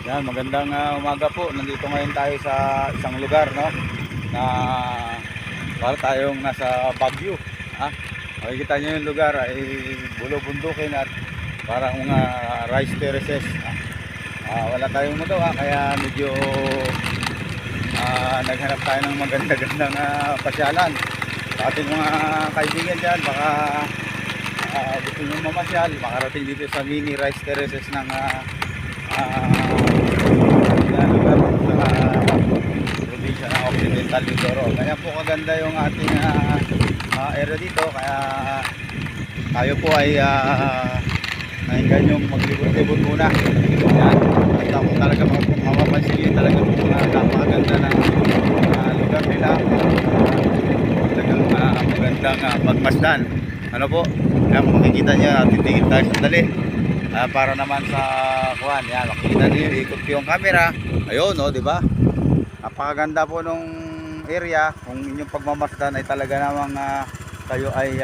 Yan, magandang umaga po. Nandito ngayon tayo sa isang lugar, no? Na para tayong nasa Baguio. Ah, makikita niyo yung lugar ay bulo-bundukin at parang mga rice terraces. Wala tayong magawa kaya medyo naghanap tayo ng maganda-gandang pasyalan. Sa ating mga kaibigan dyan, baka gusto nyo mamasyal, makarating dito sa mini rice terraces ng lugar sa probinsya ng Occidental Mindoro. Kaya po kaganda yung ating area dito, kaya tayo po ay nahinggan yung maglibot-libot muna. Yan. At ako talaga mapapansin yun talaga po napakaganda ng lugar nila. Talagang magandang pagmasdan. Ano po? Kaya kung makikita niya, titingin tayo sandali. Para naman sa kuhan, yan, makikita niyo, ikot ko yung camera. Ayun, no, di ba? Napakaganda po nung area. Kung inyong pagmamasdan ay talaga namang kayo ay